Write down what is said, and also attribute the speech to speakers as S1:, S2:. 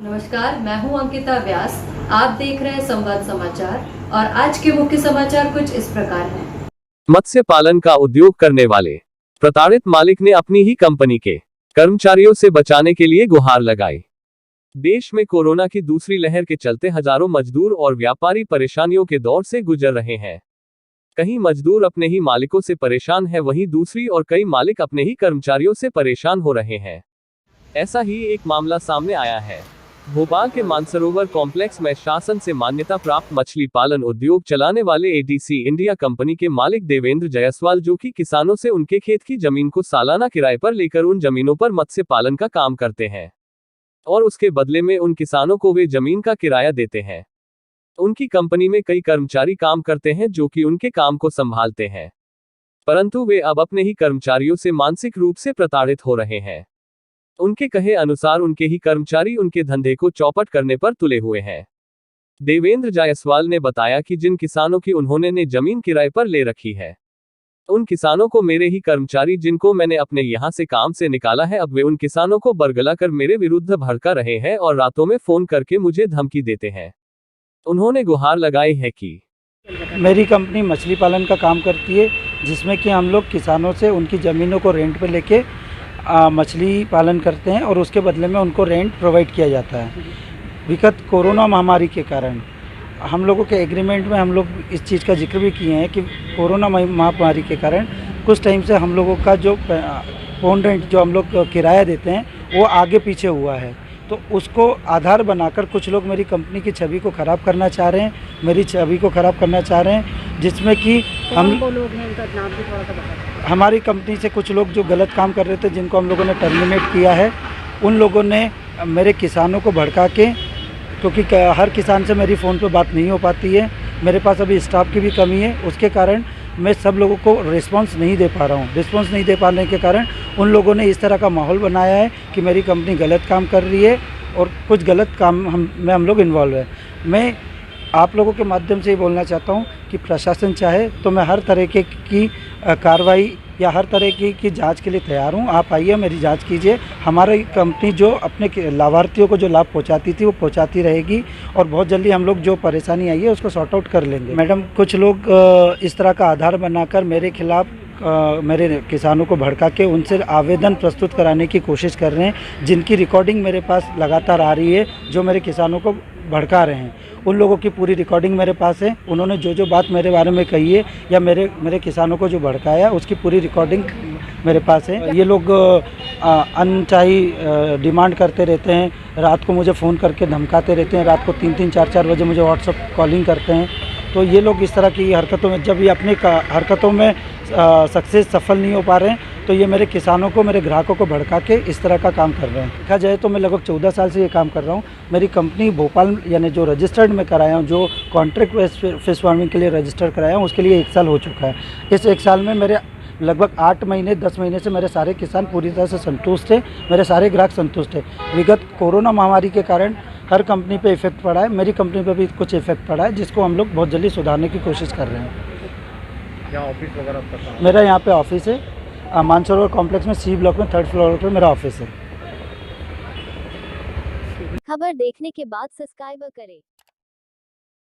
S1: नमस्कार, मैं हूं अंकिता व्यास। आप देख रहे हैं संवाद समाचार और आज के मुख्य समाचार कुछ इस प्रकार हैं।
S2: मत्स्य पालन का उद्योग करने वाले प्रताड़ित मालिक ने अपनी ही कंपनी के कर्मचारियों से बचाने के लिए गुहार लगाई। देश में कोरोना की दूसरी लहर के चलते हजारों मजदूर और व्यापारी परेशानियों के दौर से गुजर रहे हैं। कहीं मजदूर अपने ही मालिकों से परेशान है, वहीं दूसरी और कई मालिक अपने ही कर्मचारियों से परेशान हो रहे हैं। ऐसा ही एक मामला सामने आया है। भोपाल के मानसरोवर कॉम्प्लेक्स में शासन से मान्यता प्राप्त मछली पालन उद्योग चलाने वाले एडीसी इंडिया कंपनी के मालिक देवेंद्र जायसवाल, जो कि किसानों से उनके खेत की जमीन को सालाना किराए पर लेकर उन जमीनों पर मत्स्य पालन का काम करते हैं और उसके बदले में उन किसानों को वे जमीन का किराया देते हैं। उनकी कंपनी में कई कर्मचारी काम करते हैं जो कि उनके काम को संभालते हैं, परंतु वे अब अपने ही कर्मचारियों से मानसिक रूप से प्रताड़ित हो रहे हैं। उनके कहे अनुसार उनके ही कर्मचारी उनके धंधे को चौपट करने पर तुले हुए हैं। देवेंद्र जायसवाल ने बताया कि जिन किसानों की उन्होंने ने जमीन किराए पर ले रखी है, उन किसानों को मेरे ही कर्मचारी, जिनको मैंने अपने यहां से काम से निकाला है, अब वे उन किसानों को बरगला कर मेरे विरुद्ध भड़का रहे हैं और रातों में फोन करके मुझे धमकी देते हैं। उन्होंने गुहार लगाई है कि
S3: मेरी कंपनी मछली पालन का काम करती है, जिसमें कि हम लोग किसानों से उनकी ज़मीनों को रेंट पे लेके मछली पालन करते हैं और उसके बदले में उनको रेंट प्रोवाइड किया जाता है। विगत कोरोना महामारी के कारण हम लोगों के एग्रीमेंट में हम लोग इस चीज़ का जिक्र भी किए हैं कि कोरोना महामारी के कारण कुछ टाइम से हम लोगों का जो ओन रेंट जो हम लोग किराया देते हैं वो आगे पीछे हुआ है। तो उसको आधार बनाकर कुछ लोग मेरी कंपनी की छवि को ख़राब करना चाह रहे हैं, मेरी छवि को ख़राब करना चाह रहे हैं, जिसमें कि हम लोग हैं, उनका नाम भी थोड़ा सा बता। हमारी कंपनी से कुछ लोग जो गलत काम कर रहे थे, जिनको हम लोगों ने टर्मिनेट किया है, उन लोगों ने मेरे किसानों को भड़का के, क्योंकि हर किसान से मेरी फ़ोन पर बात नहीं हो पाती है, मेरे पास अभी स्टाफ की भी कमी है, उसके कारण मैं सब लोगों को रिस्पांस नहीं दे पा रहा हूँ। रिस्पांस नहीं दे पाने के कारण उन लोगों ने इस तरह का माहौल बनाया है कि मेरी कंपनी गलत काम कर रही है और कुछ गलत काम में हम लोग इन्वॉल्व है। मैं आप लोगों के माध्यम से ये बोलना चाहता हूँ कि प्रशासन चाहे तो मैं हर तरह की कार्रवाई या हर तरह की जांच के लिए तैयार हूँ। आप आइए, मेरी जांच कीजिए। हमारी कंपनी जो अपने लाभार्थियों को जो लाभ पहुँचाती थी वो पहुँचाती रहेगी और बहुत जल्दी हम लोग जो परेशानी आई है उसको सॉर्ट आउट कर लेंगे। मैडम, कुछ लोग इस तरह का आधार बनाकर मेरे खिलाफ मेरे किसानों को भड़का के उनसे आवेदन प्रस्तुत कराने की कोशिश कर रहे हैं, जिनकी रिकॉर्डिंग मेरे पास लगातार आ रही है, जो मेरे किसानों को भड़का रहे हैं। उन लोगों की पूरी रिकॉर्डिंग मेरे पास है। उन्होंने जो बात मेरे बारे में कही है या मेरे किसानों को जो भड़काया, उसकी पूरी रिकॉर्डिंग मेरे पास है। ये लोग अनचाही डिमांड करते रहते हैं, रात को मुझे फ़ोन करके धमकाते रहते हैं, रात को 3-3, 4-4 बजे मुझे व्हाट्सअप कॉलिंग करते हैं। तो ये लोग इस तरह की हरकतों में, जब ये अपनी हरकतों में सफल नहीं हो पा रहे हैं, तो ये मेरे किसानों को, मेरे ग्राहकों को भड़का के इस तरह का काम कर रहे हैं। देखा जाए तो मैं लगभग 14 साल से ये काम कर रहा हूँ। मेरी कंपनी भोपाल यानी जो रजिस्टर्ड में कराया हूँ, जो कॉन्ट्रैक्ट फिश फार्मिंग के लिए रजिस्टर कराया हूँ, उसके लिए 1 साल हो चुका है। इस 1 साल में मेरे लगभग 8 महीने 10 महीने से मेरे सारे किसान पूरी तरह से संतुष्ट थे, मेरे सारे ग्राहक संतुष्ट थे। विगत कोरोना महामारी के कारण हर कंपनी पे इफेक्ट पड़ा है, मेरी कंपनी पे भी कुछ इफेक्ट पड़ा है, जिसको हम लोग बहुत जल्दी सुधारने की कोशिश कर रहे हैं।
S4: क्या ऑफिस वगैरह आपका?
S3: मेरा यहाँ पे ऑफिस है, मानसरोवर कॉम्प्लेक्स में C ब्लॉक में 3rd फ्लोर पर मेरा ऑफिस है।
S5: खबर देखने के बाद सब्सक्राइब करें।